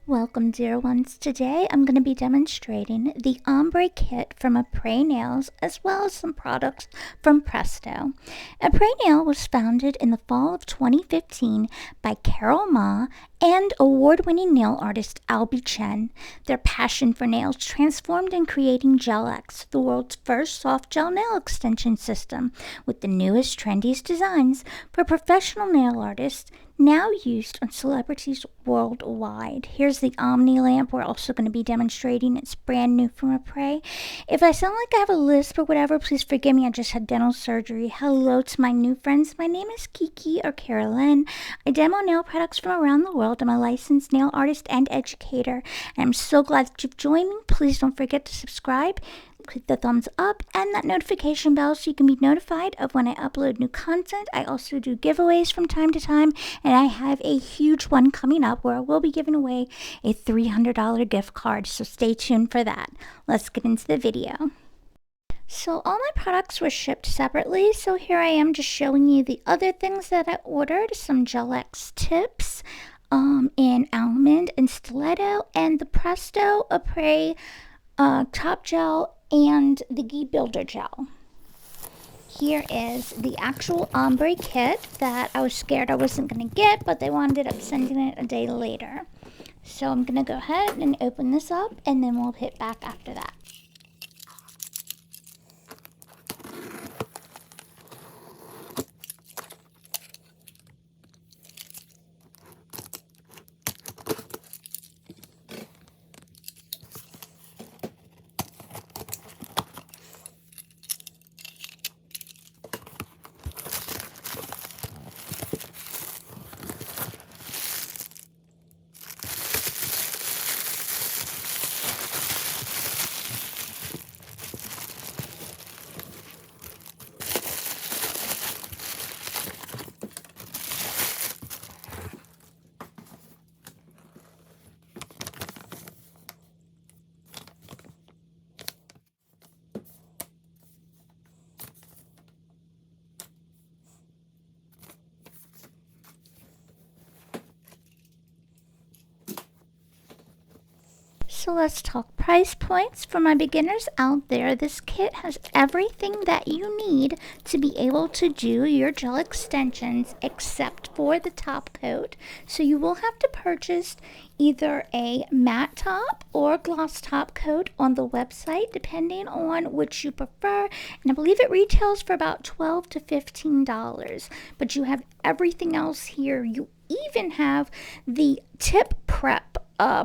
Welcome, dear ones. Today I'm going to be demonstrating the Ombre kit from Presto Nails as well as some products from Presto. Presto Nail was founded in the fall of 2015 by Carol Ma and award-winning nail artist Albie Chen. Their passion for nails transformed in creating Gel-X, the world's first soft gel nail extension system with the newest, trendiest designs for professional nail artists, now used on celebrities worldwide. Here's the Omni lamp we're also going to be demonstrating. It's brand new from Presto. If I sound like I have a lisp or whatever, please forgive me. I just had dental surgery. Hello to my new friends. My name is Kiki or Carolyn. I demo nail products from around the world. I'm a licensed nail artist and educator, and I'm so glad that you've joined me. Please don't forget to subscribe. Click the thumbs up and that notification bell so you can be notified of when I upload new content. I also do giveaways from time to time, and I have a huge one coming up where I will be giving away a $300 gift card, so stay tuned for that. Let's get into the video. So all my products were shipped separately, so here I am just showing you the other things that I ordered. Some Gel-X tips in almond and stiletto, and the Presto Apres top gel and the Ghee Builder gel. Here is the actual ombre kit that I was scared I wasn't going to get, but they wound up sending it a day later. So I'm going to go ahead and open this up, and then we'll hit back after that. So let's talk price points. For my beginners out there, this kit has everything that you need to be able to do your gel extensions except for the top coat. So you will have to purchase either a matte top or gloss top coat on the website, depending on which you prefer. And I believe it retails for about $12 to $15. But you have everything else here. You even have the tip prep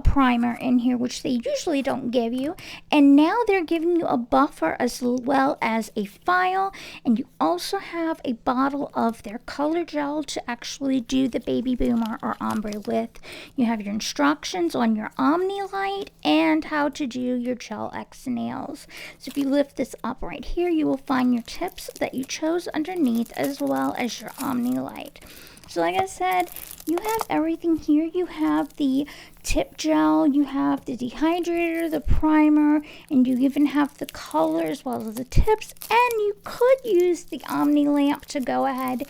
primer in here, which they usually don't give you, and now they're giving you a buffer as well as a file, and you also have a bottle of their color gel to actually do the baby boomer or ombre with. You have your instructions on your Omni light and how to do your Gel-X nails. So if you lift this up right here, you will find your tips that you chose underneath as well as your Omni light. So like I said, you have everything here. You have the tip gel, you have the dehydrator, the primer, and you even have the color as well as the tips. And you could use the Omni lamp to go ahead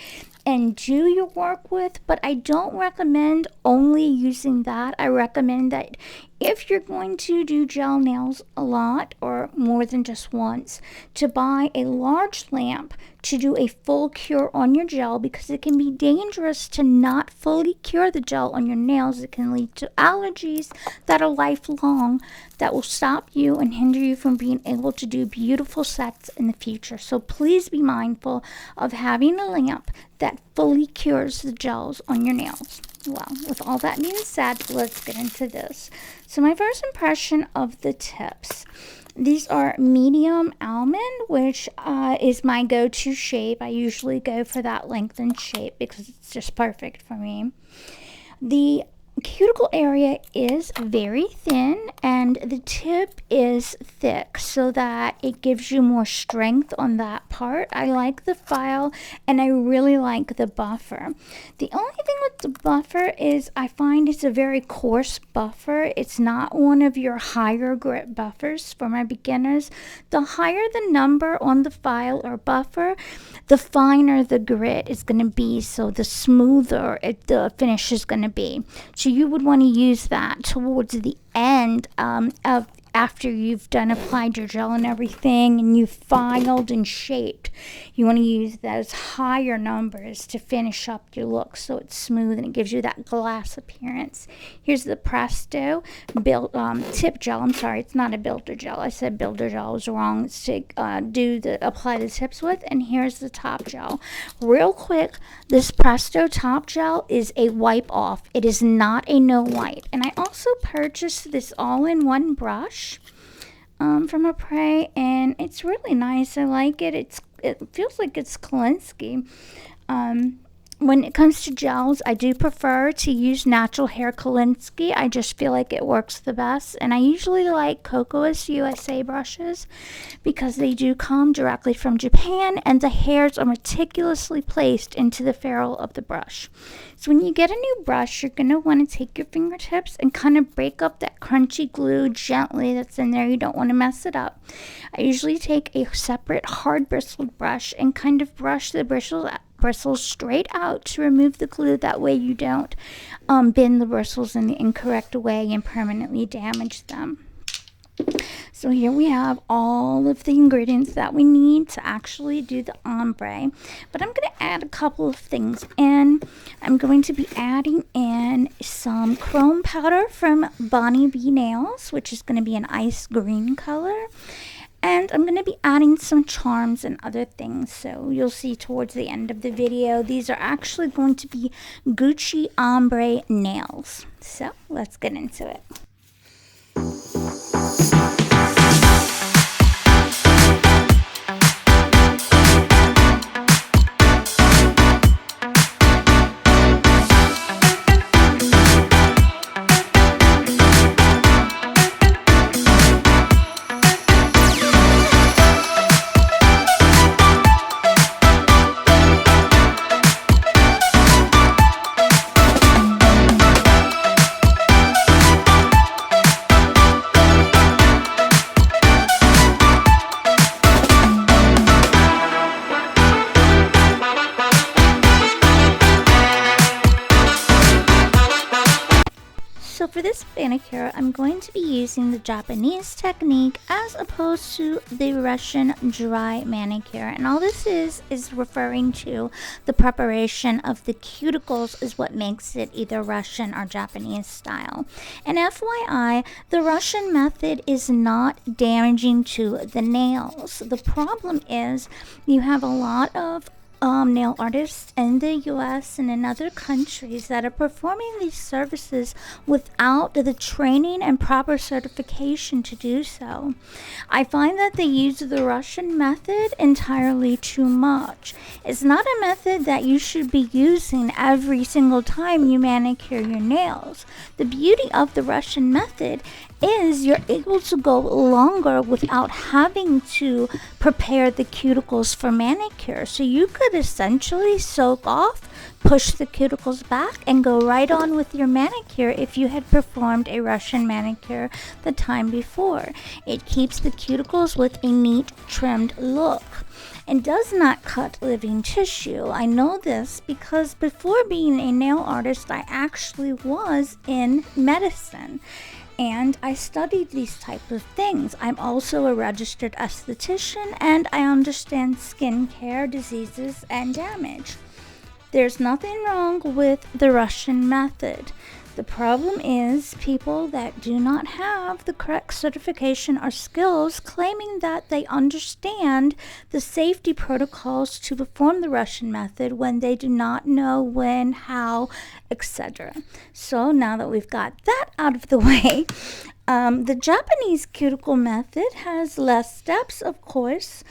and do your work with, but I don't recommend only using that. I recommend that if you're going to do gel nails a lot or more than just once, to buy a large lamp to do a full cure on your gel, because it can be dangerous to not fully cure the gel on your nails. It can lead to allergies that are lifelong that will stop you and hinder you from being able to do beautiful sets in the future. So please be mindful of having a lamp that fully cures the gels on your nails. Well, with all that being said, let's get into this. So my first impression of the tips. These are medium almond, which is my go-to shape. I usually go for that lengthened shape because it's just perfect for me. The cuticle area is very thin and the tip is thick so that it gives you more strength on that part. I like the file and I really like the buffer. The only thing with the buffer is I find it's a very coarse buffer. It's not one of your higher grit buffers for my beginners. The higher the number on the file or buffer, the finer the grit is going to be, so the smoother the finish is going to be. So you would want to use that towards the end of after you've applied your gel and everything, and you've filed and shaped. You want to use those higher numbers to finish up your look so it's smooth and it gives you that glass appearance. Here's the Presto tip gel. I'm sorry, it's not a builder gel. I said builder gel. I was wrong. It's to apply the tips with. And here's the top gel. Real quick, this Presto top gel is a wipe off. It is not a no wipe. And I also purchased this all-in-one brush from Ombre, and it's really nice. I like it. It feels like it's Kolinsky. When it comes to gels, I do prefer to use natural hair Kolinsky. I just feel like it works the best. And I usually like Cocoas USA brushes because they do come directly from Japan and the hairs are meticulously placed into the ferrule of the brush. So when you get a new brush, you're going to want to take your fingertips and kind of break up that crunchy glue gently that's in there. You don't want to mess it up. I usually take a separate hard bristled brush and kind of brush the bristles straight out to remove the glue. That way you don't bend the bristles in the incorrect way and permanently damage them. So here we have all of the ingredients that we need to actually do the ombre. But I'm going to add a couple of things in. I'm going to be adding in some chrome powder from Bonnie B Nails, which is going to be an ice green color. And I'm going to be adding some charms and other things, so you'll see towards the end of the video. These are actually going to be Gucci Ombre nails. So let's get into it. So for this manicure, I'm going to be using the Japanese technique as opposed to the Russian dry manicure. And all this is referring to the preparation of the cuticles is what makes it either Russian or Japanese style. And FYI, the Russian method is not damaging to the nails. The problem is you have a lot of nail artists in the US and in other countries that are performing these services without the training and proper certification to do so. I find that they use the Russian method entirely too much. It's not a method that you should be using every single time you manicure your nails. The beauty of the Russian method is you're able to go longer without having to prepare the cuticles for manicure. So you could essentially soak off, push the cuticles back, and go right on with your manicure if you had performed a Russian manicure the time before. It keeps the cuticles with a neat, trimmed look and does not cut living tissue. I know this because before being a nail artist, I actually was in medicine. And I studied these types of things. I'm also a registered esthetician and I understand skincare diseases and damage. There's nothing wrong with the Russian method. The problem is people that do not have the correct certification or skills claiming that they understand the safety protocols to perform the Russian method when they do not know when, how, etc. So now that we've got that out of the way, the Japanese cuticle method has less steps, of course.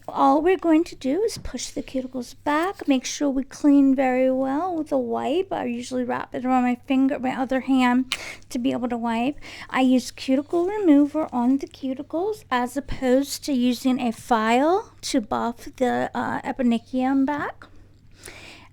All we're going to do is push the cuticles back, make sure we clean very well with a wipe. I usually wrap it around my other hand to be able to wipe. I use cuticle remover on the cuticles as opposed to using a file to buff the eponychium back.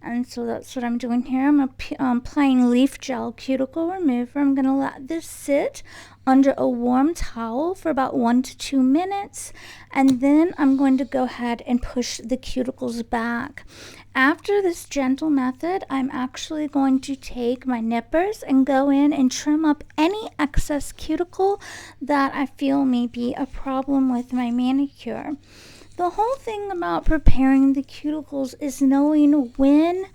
And so that's what I'm doing here. I'm applying leaf gel cuticle remover. I'm going to let this sit under a warm towel for about 1 to 2 minutes, and then I'm going to go ahead and push the cuticles back. After this gentle method, I'm actually going to take my nippers and go in and trim up any excess cuticle that I feel may be a problem with my manicure. The whole thing about preparing the cuticles is knowing when,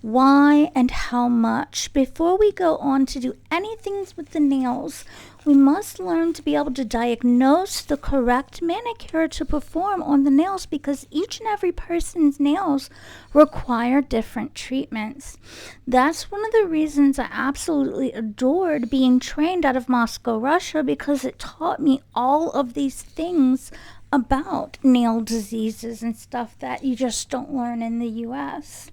why, and how much. Before we go on to do anything with the nails, we must learn to be able to diagnose the correct manicure to perform on the nails, because each and every person's nails require different treatments. That's one of the reasons I absolutely adored being trained out of Moscow, Russia, because it taught me all of these things about nail diseases and stuff that you just don't learn in the US.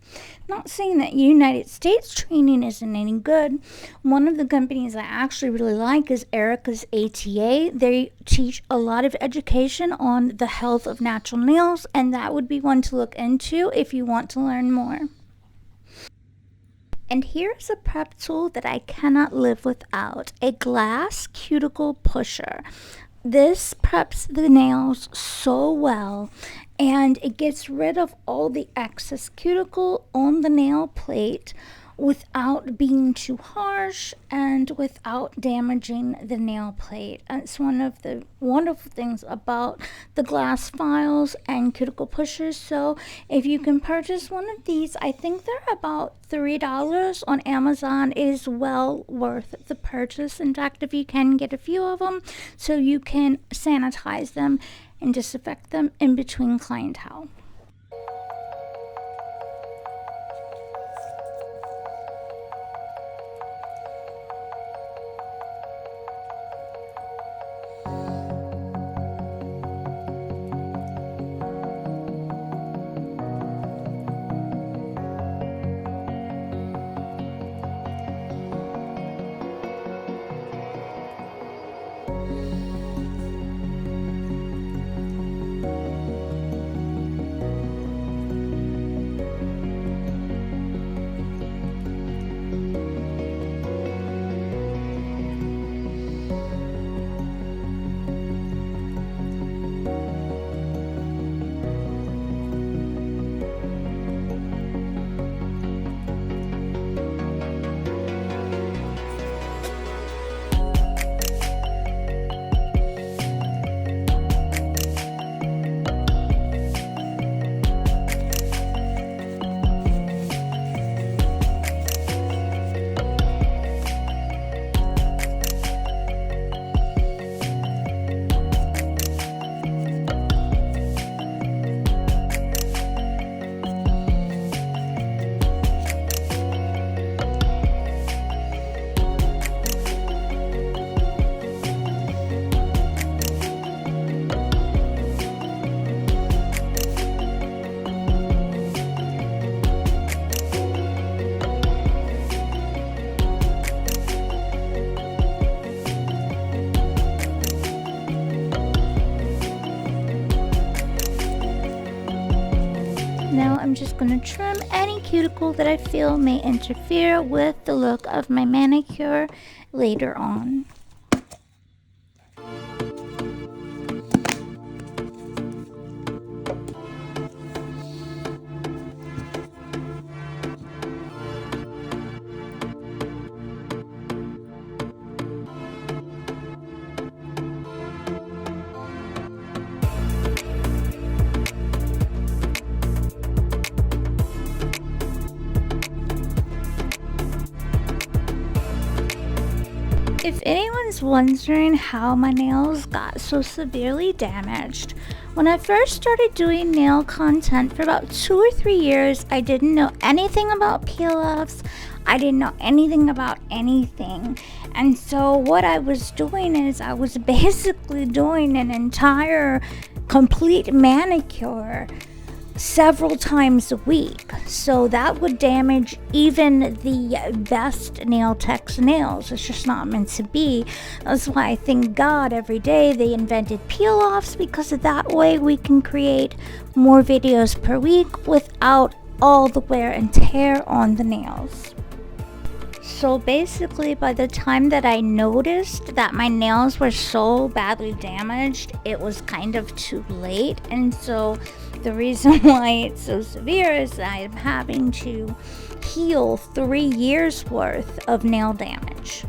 Not saying that United States training isn't any good. One of the companies I actually really like is Erica's ATA. They teach a lot of education on the health of natural nails, and that would be one to look into if you want to learn more. And here's a prep tool that I cannot live without: a glass cuticle pusher. This preps the nails so well, and it gets rid of all the excess cuticle on the nail plate without being too harsh and without damaging the nail plate. It's one of the wonderful things about the glass files and cuticle pushers. So if you can purchase one of these, I think they're about $3 on Amazon. It is well worth the purchase. In fact, if you can get a few of them, so you can sanitize them and disinfect them in between clientele. Now I'm just going to trim any cuticle that I feel may interfere with the look of my manicure later on. If anyone's wondering how my nails got so severely damaged, when I first started doing nail content for about 2 or 3 years, I didn't know anything about peel-offs. I didn't know anything about anything. And so what I was doing is I was basically doing an entire complete manicure several times a week. So that would damage even the best nail tech's nails. It's just not meant to be. That's why I thank God every day they invented peel-offs, because that way we can create more videos per week without all the wear and tear on the nails. So basically, by the time that I noticed that my nails were so badly damaged, it was kind of too late. And so the reason why it's so severe is that I'm having to heal 3 years worth of nail damage.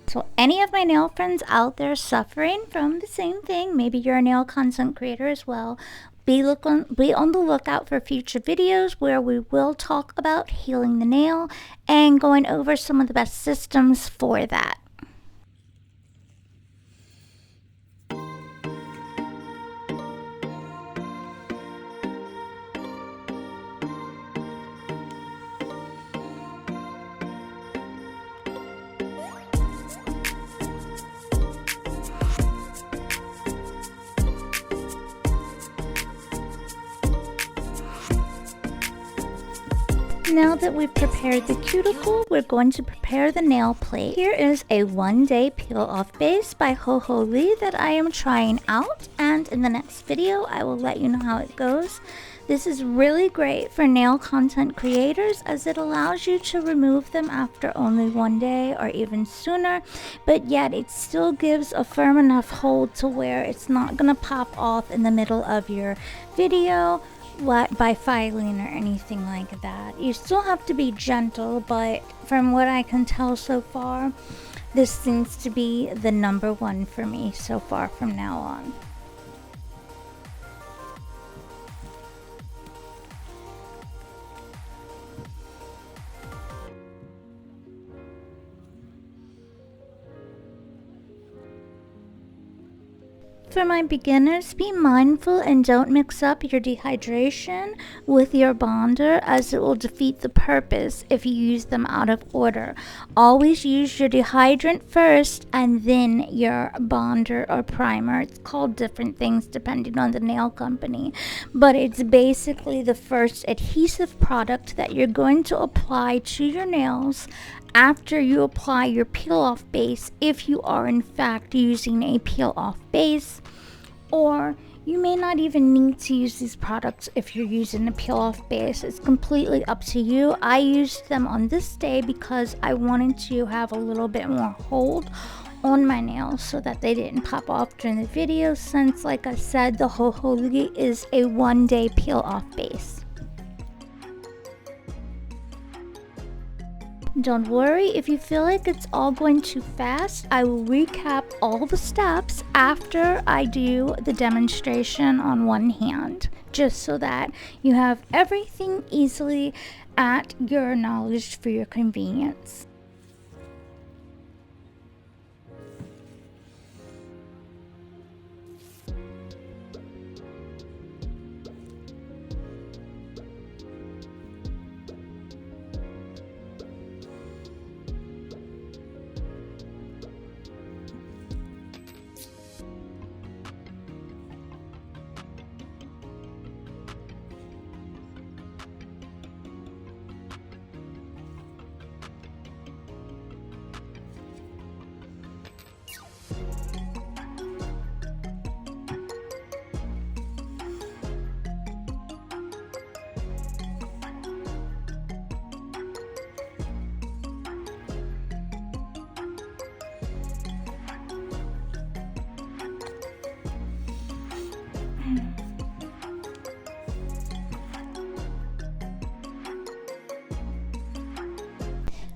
So any of my nail friends out there suffering from the same thing, maybe you're a nail content creator as well, be on the lookout for future videos where we will talk about healing the nail and going over some of the best systems for that. Now that we've prepared the cuticle, we're going to prepare the nail plate. Here is a 1-day peel off base by HoHoLee that I am trying out, and in the next video I will let you know how it goes. This is really great for nail content creators as it allows you to remove them after only 1 day or even sooner, but yet it still gives a firm enough hold to where it's not gonna pop off in the middle of your video by filing or anything like that. You still have to be gentle, but from what I can tell so far, this seems to be the number one for me so far from now on. For my beginners, be mindful and don't mix up your dehydration with your bonder, as it will defeat the purpose if you use them out of order. Always use your dehydrant first and then your bonder or primer. It's called different things depending on the nail company, but it's basically the first adhesive product that you're going to apply to your nails after you apply your peel off base, if you are in fact using a peel off base. Or you may not even need to use these products if you're using a peel off base. It's completely up to you. I used them on this day because I wanted to have a little bit more hold on my nails so that they didn't pop off during the video, since like I said, the HoHoLee is a 1-day peel off base. Don't worry if you feel like it's all going too fast. I will recap all the steps after I do the demonstration on one hand, just so that you have everything easily at your knowledge for your convenience.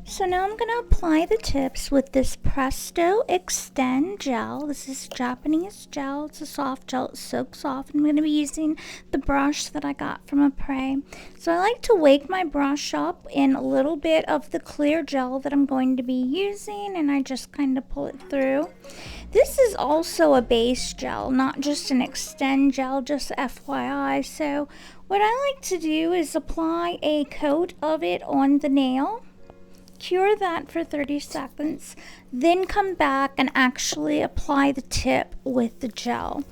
So now I'm going to apply the tips with this Presto Extend gel. This is Japanese gel. It's a soft gel. It soaks off. I'm going to be using the brush that I got from Ombre. So I like to wake my brush up in a little bit of the clear gel that I'm going to be using, and I just kind of pull it through. This is also a base gel, not just an extend gel, just FYI. So what I like to do is apply a coat of it on the nail, cure that for 30 seconds, then come back and actually apply the tip with the gel.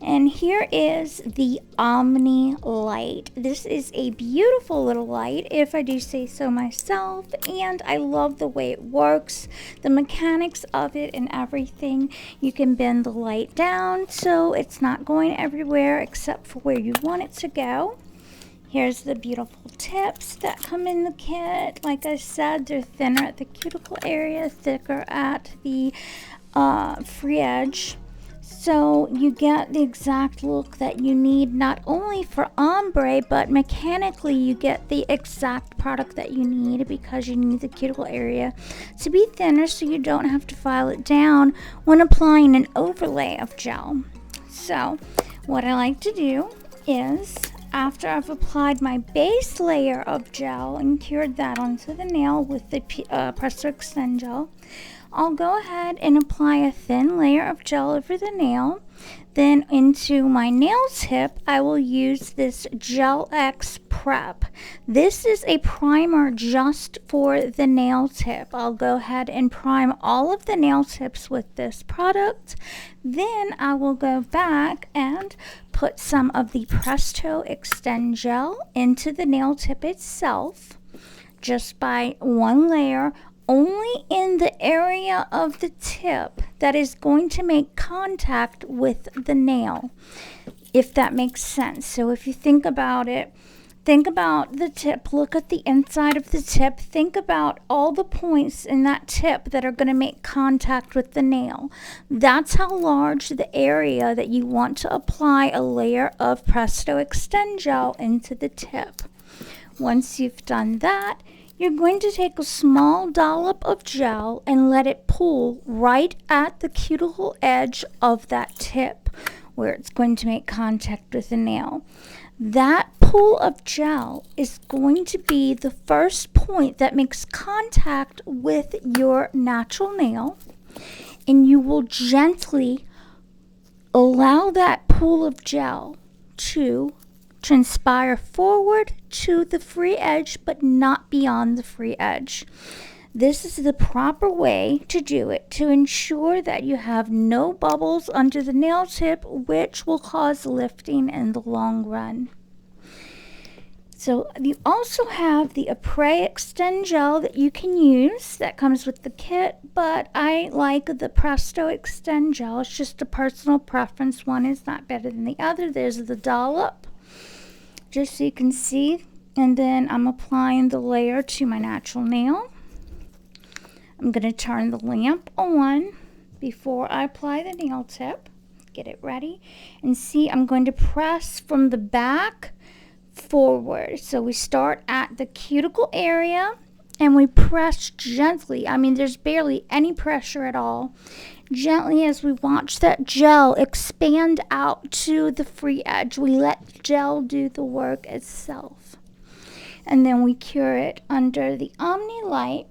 And here is the Omni light. This is a beautiful little light, if I do say so myself, and I love the way it works, the mechanics of it and everything. You can bend the light down so it's not going everywhere except for where you want it to go. Here's the beautiful tips that come in the kit. Like I said, they're thinner at the cuticle area, thicker at the free edge. So you get the exact look that you need, not only for ombre, but mechanically you get the exact product that you need, because you need the cuticle area to be thinner so you don't have to file it down when applying an overlay of gel. So what I like to do is, after I've applied my base layer of gel and cured that onto the nail with the Presto Extend Gel, I'll go ahead and apply a thin layer of gel over the nail. Then into my nail tip, I will use this Gel X Prep. This is a primer just for the nail tip. I'll go ahead and prime all of the nail tips with this product. Then I will go back and put some of the Presto Extend Gel into the nail tip itself, just by one layer, only in the area of the tip that is going to make contact with the nail, if that makes sense. So if you think about it, think about the tip, look at the inside of the tip, think about all the points in that tip that are going to make contact with the nail. That's how large the area that you want to apply a layer of Presto Extend Gel into the tip. Once you've done that, you're going to take a small dollop of gel and let it pool right at the cuticle edge of that tip where it's going to make contact with the nail. That pool of gel is going to be the first point that makes contact with your natural nail, and you will gently allow that pool of gel to transpire forward to the free edge, but not beyond the free edge. This is the proper way to do it, to ensure that you have no bubbles under the nail tip, which will cause lifting in the long run. So you also have the Apres Extend Gel that you can use that comes with the kit, but I like the Presto Extend Gel. It's just a personal preference. One is not better than the other. There's the dollop, just so you can see. And then I'm applying the layer to my natural nail. I'm going to turn the lamp on before I apply the nail tip. Get it ready. And see, I'm going to press from the back forward. So we start at the cuticle area and we press gently. I mean, there's barely any pressure at all. Gently, as we watch that gel expand out to the free edge, we let gel do the work itself. And then we cure it under the Omni light.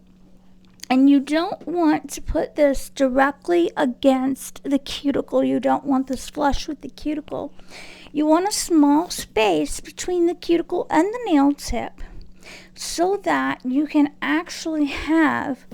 And you don't want to put this directly against the cuticle. You don't want this flush with the cuticle. You want a small space between the cuticle and the nail tip so that you can actually have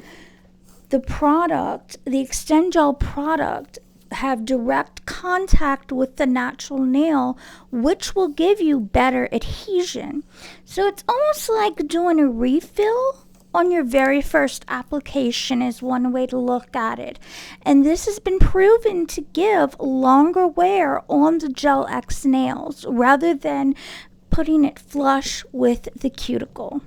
the product, the Extend Gel product, have direct contact with the natural nail, which will give you better adhesion. So it's almost like doing a refill on your very first application is one way to look at it. And this has been proven to give longer wear on the Gel X nails rather than putting it flush with the cuticle.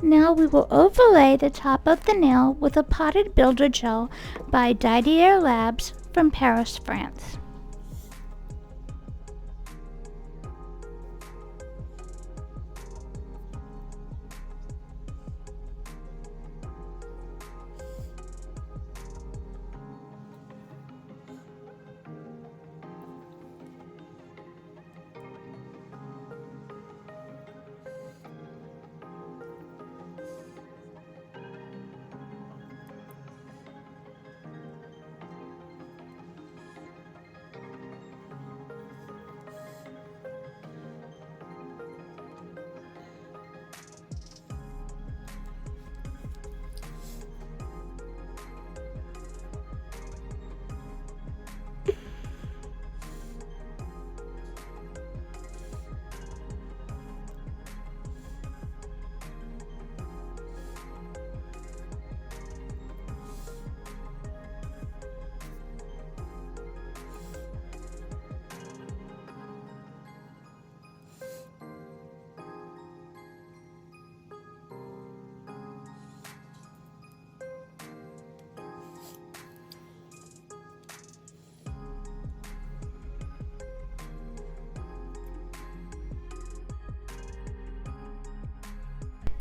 Now we will overlay the top of the nail with a potted builder gel by Didier Labs from Paris, France.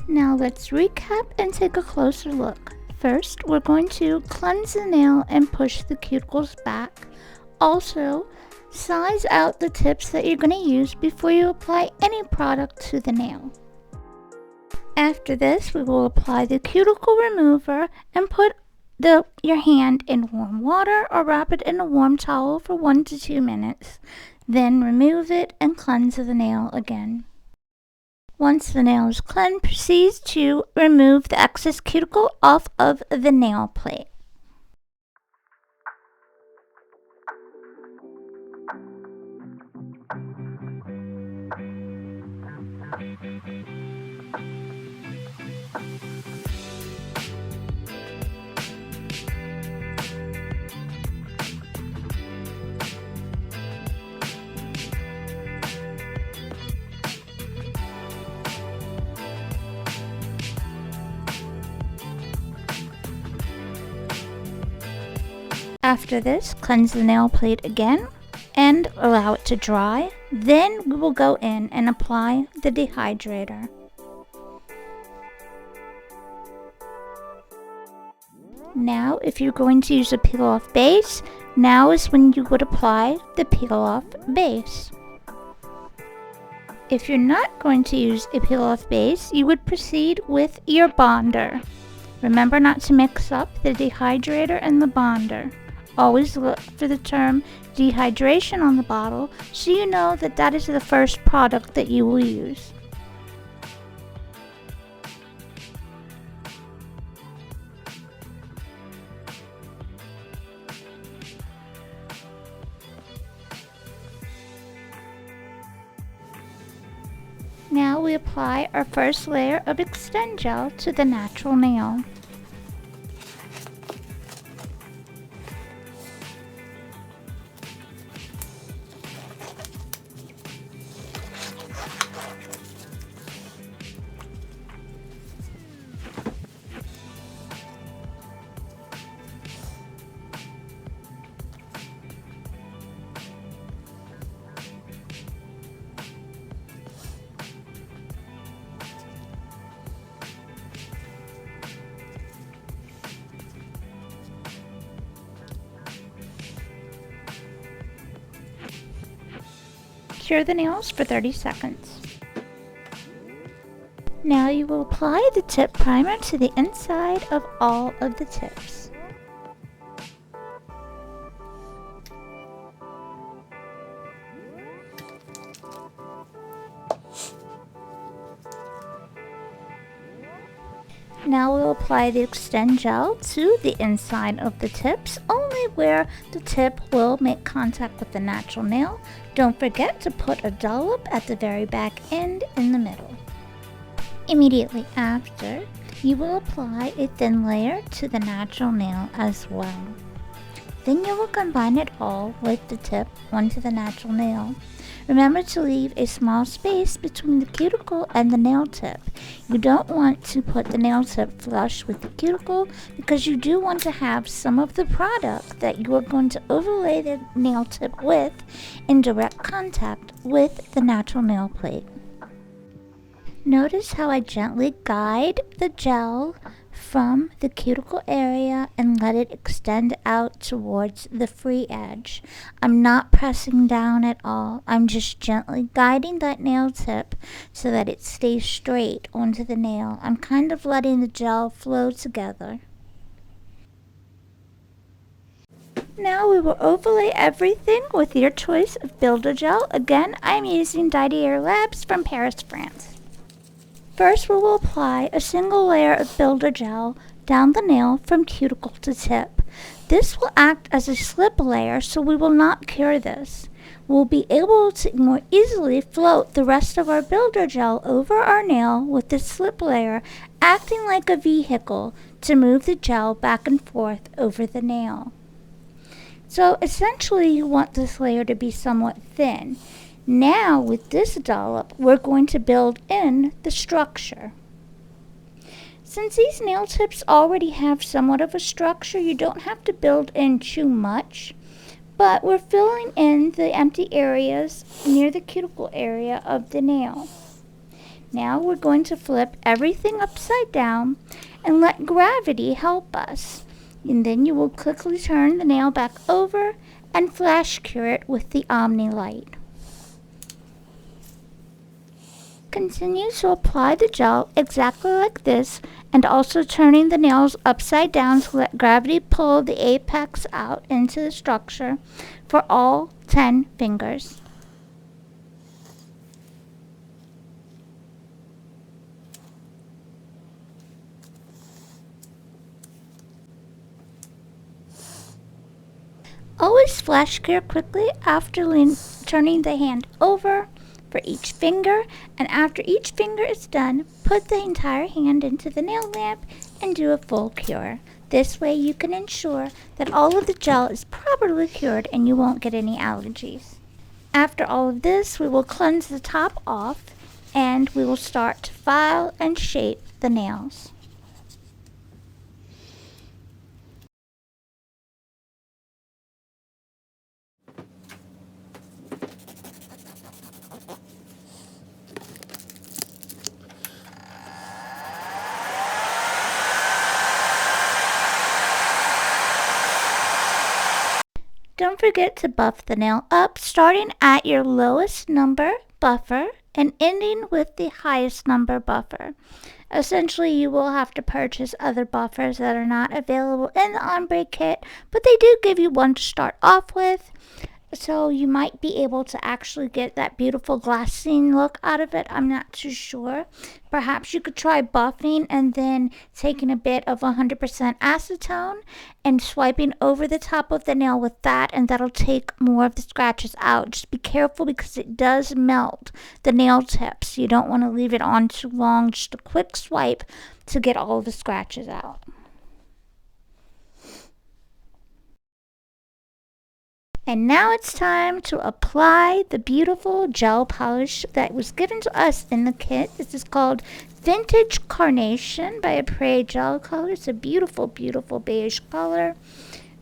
Now let's recap and take a closer look. First, we're going to cleanse the nail and push the cuticles back. Also, size out the tips that you're going to use before you apply any product to the nail. After this, we will apply the cuticle remover and put your hand in warm water or wrap it in a warm towel for 1 to 2 minutes. Then remove it and cleanse the nail again. Once the nail is cleansed, proceed to remove the excess cuticle off of the nail plate. After this, cleanse the nail plate again and allow it to dry. Then we will go in and apply the dehydrator. Now, if you're going to use a peel-off base, now is when you would apply the peel-off base. If you're not going to use a peel-off base, you would proceed with your bonder. Remember not to mix up the dehydrator and the bonder. Always look for the term dehydration on the bottle so you know that that is the first product that you will use. Now we apply our first layer of extend gel to the natural nail. Cure the nails for 30 seconds. Now you will apply the tip primer to the inside of all of the tips. Now we'll apply the extend gel to the inside of the tips, only where the tip will make contact with the natural nail. Don't forget to put a dollop at the very back end in the middle. Immediately after, you will apply a thin layer to the natural nail as well. Then you will combine it all with the tip onto the natural nail. Remember to leave a small space between the cuticle and the nail tip. You don't want to put the nail tip flush with the cuticle because you do want to have some of the product that you are going to overlay the nail tip with in direct contact with the natural nail plate. Notice how I gently guide the gel from the cuticle area and let it extend out towards the free edge. I'm not pressing down at all. I'm just gently guiding that nail tip so that it stays straight onto the nail. I'm kind of letting the gel flow together. Now we will overlay everything with your choice of builder gel. Again, I'm using Naildiaries Labs from Paris, France. First, we will apply a single layer of builder gel down the nail from cuticle to tip. This will act as a slip layer, so we will not cure this. We'll be able to more easily float the rest of our builder gel over our nail with this slip layer, acting like a vehicle to move the gel back and forth over the nail. So essentially, you want this layer to be somewhat thin. Now with this dollop, we're going to build in the structure. Since these nail tips already have somewhat of a structure, you don't have to build in too much, but we're filling in the empty areas near the cuticle area of the nail. Now we're going to flip everything upside down and let gravity help us. And then you will quickly turn the nail back over and flash cure it with the Ombre light. Continue to apply the gel exactly like this, and also turning the nails upside down to let gravity pull the apex out into the structure for all 10 fingers. Always flash cure quickly after turning the hand over for each finger, and after each finger is done, put the entire hand into the nail lamp and do a full cure. This way you can ensure that all of the gel is properly cured and you won't get any allergies. After all of this, we will cleanse the top off and we will start to file and shape the nails. Don't forget to buff the nail up, starting at your lowest number buffer and ending with the highest number buffer. Essentially, you will have to purchase other buffers that are not available in the Ombre kit, but they do give you one to start off with. So you might be able to actually get that beautiful glassine look out of it. I'm not too sure. Perhaps you could try buffing and then taking a bit of 100% acetone and swiping over the top of the nail with that, and that'll take more of the scratches out. Just be careful because it does melt the nail tips. You don't want to leave it on too long. Just a quick swipe to get all of the scratches out. And now it's time to apply the beautiful gel polish that was given to us in the kit. This is called Vintage Carnation by Apres Gel Color. It's a beautiful, beautiful beige color.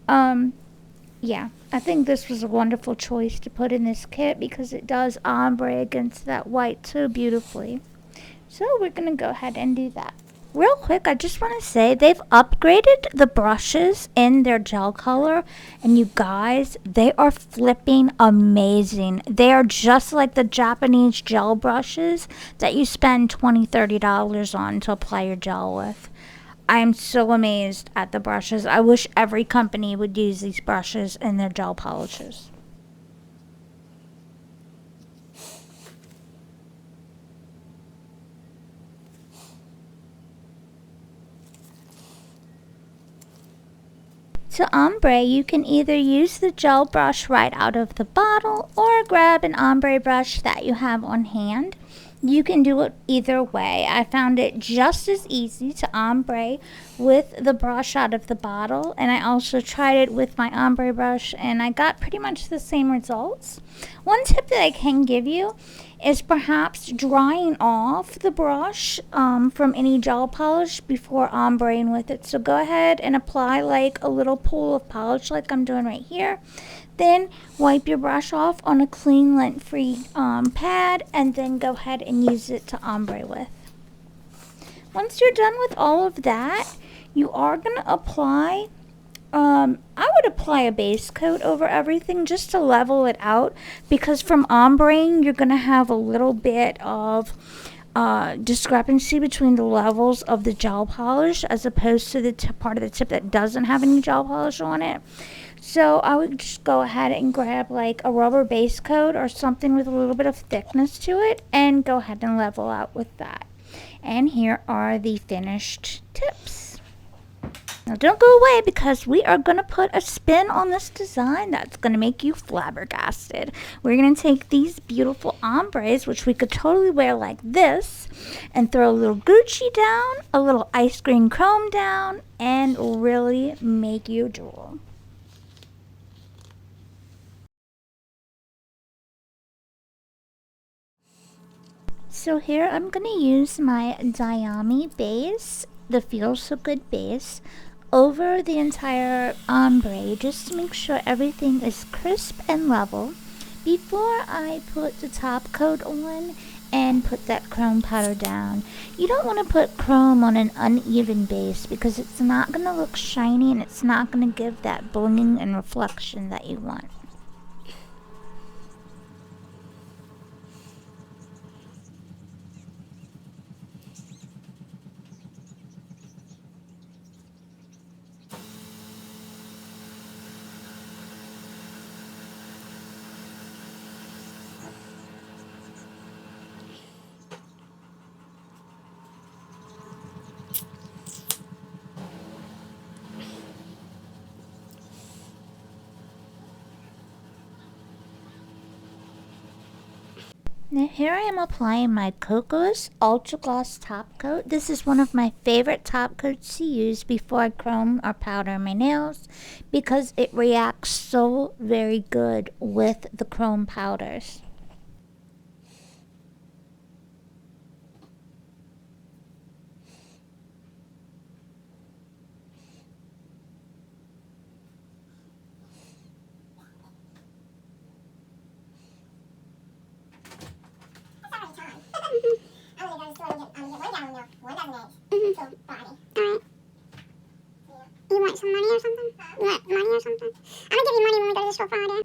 Yeah, I think this was a wonderful choice to put in this kit because it does ombre against that white so beautifully. So we're going to go ahead and do that. Real quick, I just want to say they've upgraded the brushes in their gel color, and you guys, they are flipping amazing. They are just like the Japanese gel brushes that you spend $20-$30 on to apply your gel with. I am so amazed at the brushes. I wish every company would use these brushes in their gel polishes. To ombre, you can either use the gel brush right out of the bottle or grab an ombre brush that you have on hand. You can do it either way. I found it just as easy to ombre with the brush out of the bottle, and I also tried it with my ombre brush, and I got pretty much the same results. One tip that I can give you is perhaps drying off the brush from any gel polish before ombreing with it. So go ahead and apply like a little pool of polish like I'm doing right here. Then wipe your brush off on a clean lint-free pad, and then go ahead and use it to ombre with. Once you're done with all of that, you are going to apply, I would apply a base coat over everything just to level it out, because from ombreing you're going to have a little bit of discrepancy between the levels of the gel polish as opposed to the part of the tip that doesn't have any gel polish on it. So I would just go ahead and grab like a rubber base coat or something with a little bit of thickness to it and go ahead and level out with that. And here are the finished tips. Now don't go away, because we are going to put a spin on this design that's going to make you flabbergasted. We're going to take these beautiful ombres, which we could totally wear like this, and throw a little Gucci down, a little ice cream chrome down, and really make you drool. So here I'm going to use my Diami base, the Feel So Good base, over the entire ombre just to make sure everything is crisp and level before I put the top coat on and put that chrome powder down. You don't want to put chrome on an uneven base because it's not going to look shiny and it's not going to give that blinging and reflection that you want. Now here I am applying my Cocoa's Ultra Gloss top coat. This is one of my favorite top coats to use before I chrome or powder my nails because it reacts so very good with the chrome powders. You want some money or something? You want money or something? I'm gonna give you money when we go to the store Friday.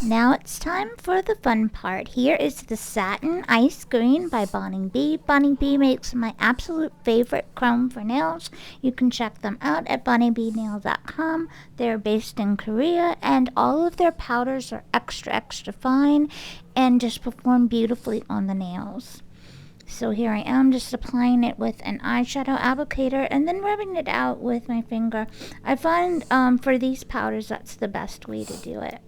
Now it's time for the fun part. Here is the Satin Ice Green by Bonnie B. Bonnie B makes my absolute favorite chrome for nails. You can check them out at bonniebnail.com. They're based in Korea and all of their powders are extra fine and just perform beautifully on the nails. So here I am just applying it with an eyeshadow applicator and then rubbing it out with my finger. I find for these powders that's the best way to do it.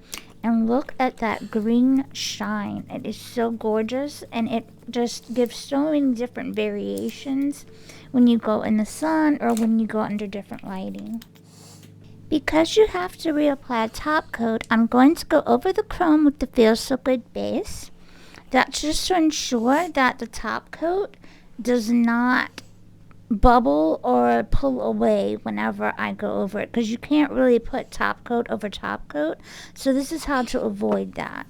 And look at that green shine. It is so gorgeous and it just gives so many different variations when you go in the sun or when you go under different lighting. Because you have to reapply a top coat, I'm going to go over the chrome with the Feel So Good base. That's just to ensure that the top coat does not bubble or pull away whenever I go over it, because you can't really put top coat over top coat. So this is how to avoid that.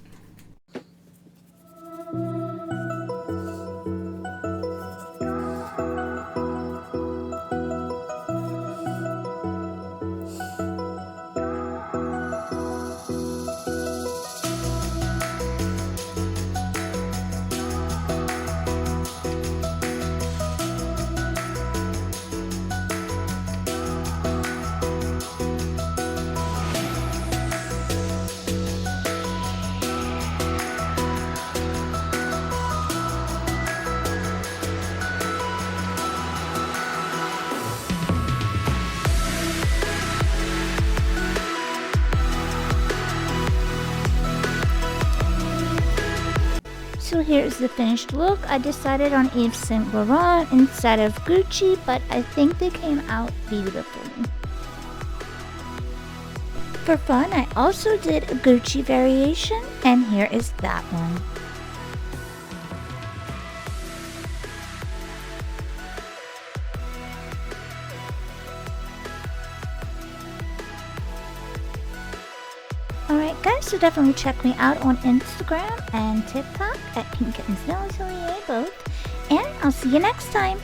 so here's the finished look. I decided on Yves Saint Laurent instead of Gucci, but I think they came out beautifully. For fun, I also did a Gucci variation, and here is that one. Alright guys, so definitely check me out on Instagram and TikTok at Pink Nails both, and I'll see you next time.